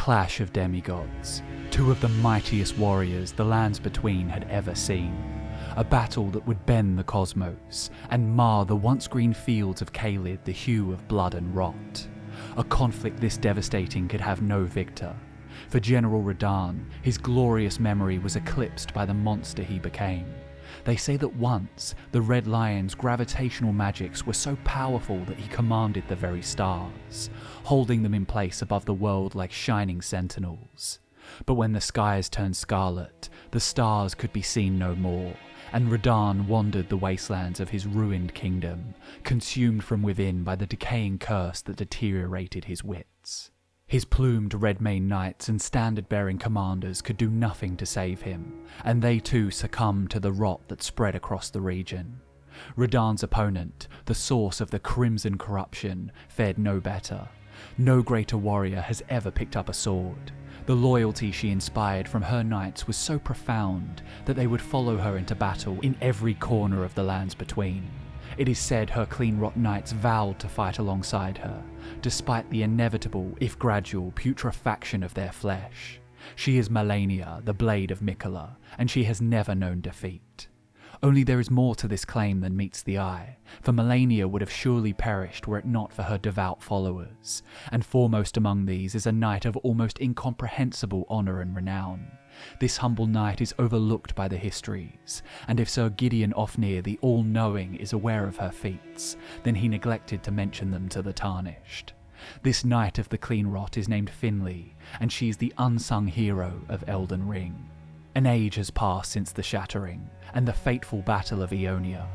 clash of demigods, two of the mightiest warriors the lands between had ever seen. A battle that would bend the cosmos and mar the once green fields of Caelid the hue of blood and rot. A conflict this devastating could have no victor. For General Radahn, his glorious memory was eclipsed by the monster he became. They say that once, the Red Lion's gravitational magics were so powerful that he commanded the very stars, holding them in place above the world like shining sentinels. But when the skies turned scarlet, the stars could be seen no more, and Radahn wandered the wastelands of his ruined kingdom, consumed from within by the decaying curse that deteriorated his wits. His plumed red-maned knights and standard-bearing commanders could do nothing to save him, and they too succumbed to the rot that spread across the region. Radahn's opponent, the source of the crimson corruption, fared no better. No greater warrior has ever picked up a sword. The loyalty she inspired from her knights was so profound that they would follow her into battle in every corner of the lands between. It is said her clean-rot knights vowed to fight alongside her, despite the inevitable, if gradual, putrefaction of their flesh. She is Malenia, the blade of Mikola, and she has never known defeat. Only there is more to this claim than meets the eye, for Malenia would have surely perished were it not for her devout followers, and foremost among these is a knight of almost incomprehensible honour and renown. This humble knight is overlooked by the histories, and if Sir Gideon Ofnir the All-Knowing is aware of her feats, then he neglected to mention them to the Tarnished. This knight of the Clean Rot is named Finlay, and she is the unsung hero of Elden Ring. An age has passed since the Shattering, and the fateful Battle of Aeonia.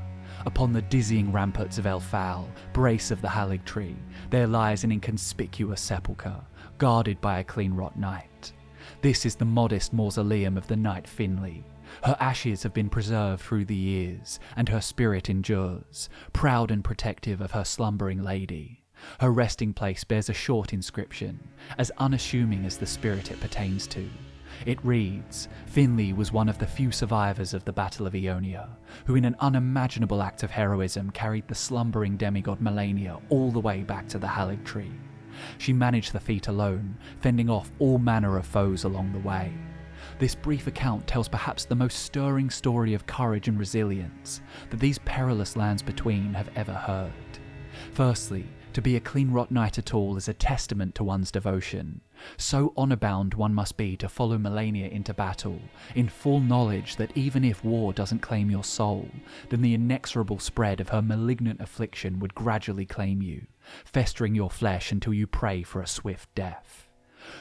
Upon the dizzying ramparts of Elfal, brace of the Haligtree, there lies an inconspicuous sepulchre, guarded by a clean-rot knight. This is the modest mausoleum of the knight Finlay. Her ashes have been preserved through the years, and her spirit endures, proud and protective of her slumbering lady. Her resting place bears a short inscription, as unassuming as the spirit it pertains to. It reads, Finlay was one of the few survivors of the Battle of Aeonia, who in an unimaginable act of heroism carried the slumbering demigod Malenia all the way back to the Haligtree. She managed the feat alone, fending off all manner of foes along the way. This brief account tells perhaps the most stirring story of courage and resilience that these perilous lands between have ever heard. Firstly, to be a clean-rot knight at all is a testament to one's devotion. So honour-bound one must be to follow Malenia into battle, in full knowledge that even if war doesn't claim your soul, then the inexorable spread of her malignant affliction would gradually claim you, festering your flesh until you pray for a swift death.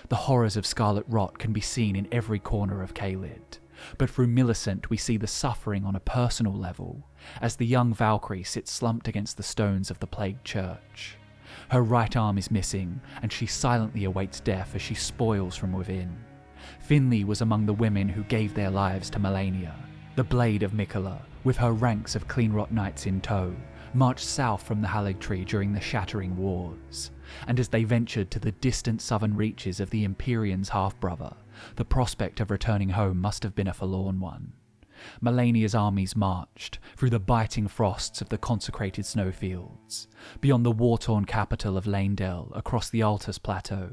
The horrors of scarlet rot can be seen in every corner of Caelid, but through Millicent we see the suffering on a personal level, as the young Valkyrie sits slumped against the stones of the plagued church. Her right arm is missing, and she silently awaits death as she spoils from within. Finlay was among the women who gave their lives to Malenia. The blade of Mikola, with her ranks of clean-rot knights in tow, marched south from the Haligtree during the Shattering Wars, and as they ventured to the distant southern reaches of the Empyrean's half-brother, the prospect of returning home must have been a forlorn one. Malenia's armies marched through the biting frosts of the consecrated snowfields, beyond the war-torn capital of Leyndell across the Altus Plateau.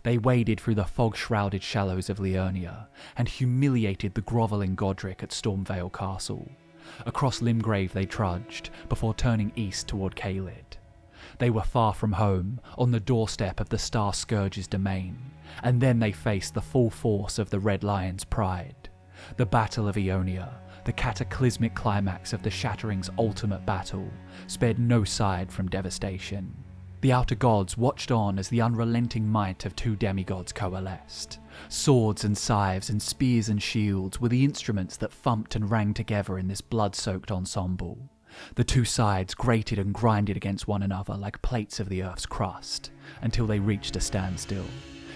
They waded through the fog-shrouded shallows of Liurnia and humiliated the grovelling Godric at Stormvale Castle. Across Limgrave they trudged, before turning east toward Caelid. They were far from home, on the doorstep of the Star Scourge's domain, and then they faced the full force of the Red Lion's pride. The Battle of Aeonia, the cataclysmic climax of the Shattering's ultimate battle, spared no side from devastation. The Outer Gods watched on as the unrelenting might of two demigods coalesced. Swords and scythes and spears and shields were the instruments that thumped and rang together in this blood-soaked ensemble. The two sides grated and grinded against one another like plates of the Earth's crust, until they reached a standstill.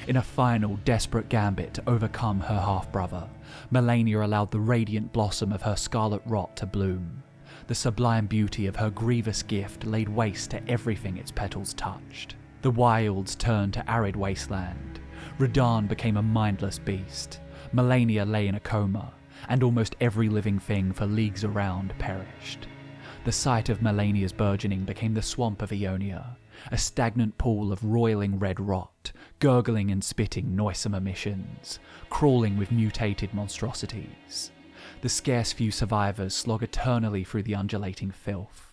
In a final, desperate gambit to overcome her half-brother, Malenia allowed the radiant blossom of her scarlet rot to bloom. The sublime beauty of her grievous gift laid waste to everything its petals touched. The wilds turned to arid wasteland. Radahn became a mindless beast. Malenia lay in a coma, and almost every living thing for leagues around perished. The site of Malenia's burgeoning became the swamp of Aeonia, a stagnant pool of roiling red rot, gurgling and spitting noisome emissions, crawling with mutated monstrosities. The scarce few survivors slog eternally through the undulating filth.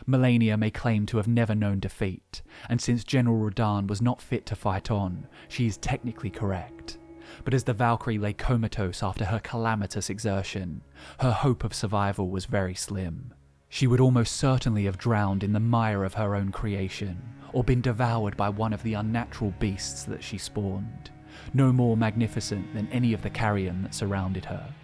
Malenia may claim to have never known defeat, and since General Radahn was not fit to fight on, she is technically correct. But as the Valkyrie lay comatose after her calamitous exertion, her hope of survival was very slim. She would almost certainly have drowned in the mire of her own creation, or been devoured by one of the unnatural beasts that she spawned, no more magnificent than any of the carrion that surrounded her.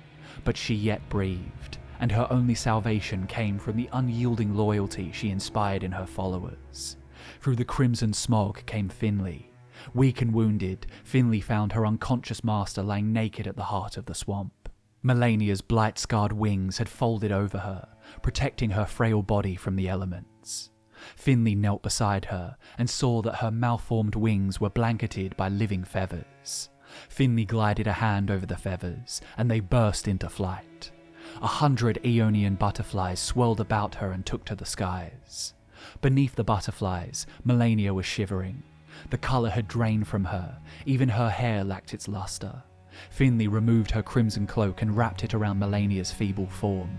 But she yet breathed, and her only salvation came from the unyielding loyalty she inspired in her followers. Through the crimson smog came Finlay. Weak and wounded, Finlay found her unconscious master lying naked at the heart of the swamp. Malenia's blight-scarred wings had folded over her, protecting her frail body from the elements. Finlay knelt beside her and saw that her malformed wings were blanketed by living feathers. Finlay glided a hand over the feathers, and they burst into flight. 100 Aeonian butterflies swirled about her and took to the skies. Beneath the butterflies, Malenia was shivering. The colour had drained from her, even her hair lacked its lustre. Finlay removed her crimson cloak and wrapped it around Malenia's feeble form.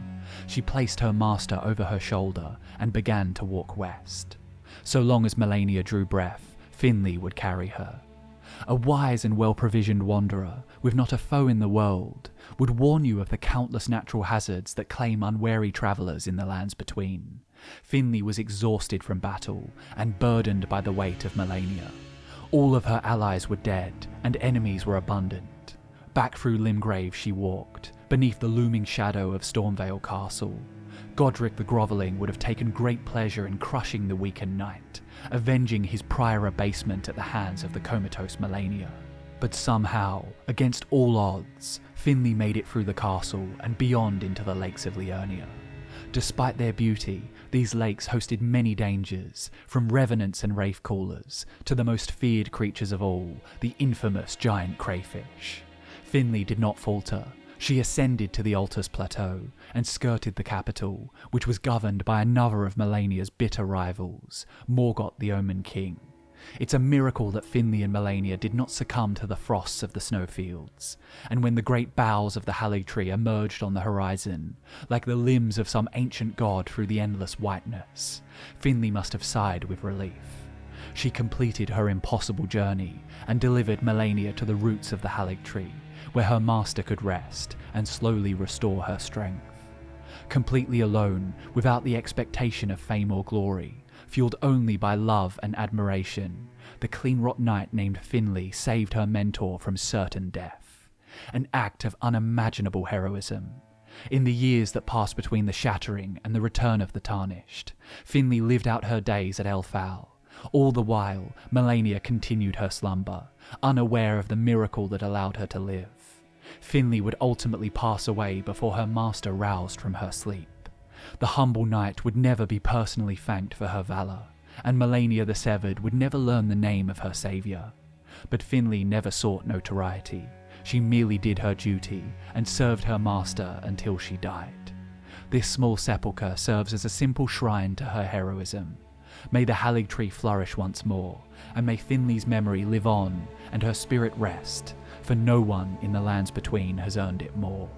She placed her master over her shoulder and began to walk west. So long as Malenia drew breath, Finlay would carry her. A wise and well-provisioned wanderer, with not a foe in the world, would warn you of the countless natural hazards that claim unwary travellers in the lands between. Finlay was exhausted from battle and burdened by the weight of Malenia. All of her allies were dead, and enemies were abundant. Back through Limgrave she walked, beneath the looming shadow of Stormvale Castle. Godric the Grovelling would have taken great pleasure in crushing the weakened knight, avenging his prior abasement at the hands of the comatose Malenia. But somehow, against all odds, Finlay made it through the castle and beyond into the lakes of Aeonia. Despite their beauty, these lakes hosted many dangers, from revenants and wraithcallers to the most feared creatures of all, the infamous giant crayfish. Finlay did not falter. She ascended to the Altus Plateau and skirted the capital, which was governed by another of Malenia's bitter rivals, Morgoth the Omen King. It's a miracle that Finlay and Malenia did not succumb to the frosts of the snowfields, and when the great boughs of the Haligtree emerged on the horizon, like the limbs of some ancient god through the endless whiteness, Finlay must have sighed with relief. She completed her impossible journey and delivered Malenia to the roots of the Haligtree, where her master could rest and slowly restore her strength. Completely alone, without the expectation of fame or glory, fueled only by love and admiration, the clean-rot knight named Finlay saved her mentor from certain death. An act of unimaginable heroism. In the years that passed between the shattering and the return of the Tarnished, Finlay lived out her days at Elfal. All the while, Malenia continued her slumber, unaware of the miracle that allowed her to live. Finlay would ultimately pass away before her master roused from her sleep. The humble knight would never be personally thanked for her valour, and Malenia the Severed would never learn the name of her saviour. But Finlay never sought notoriety. She merely did her duty and served her master until she died. This small sepulchre serves as a simple shrine to her heroism. May the Haligtree flourish once more, and may Finlay's memory live on and her spirit rest, for no one in the lands between has earned it more.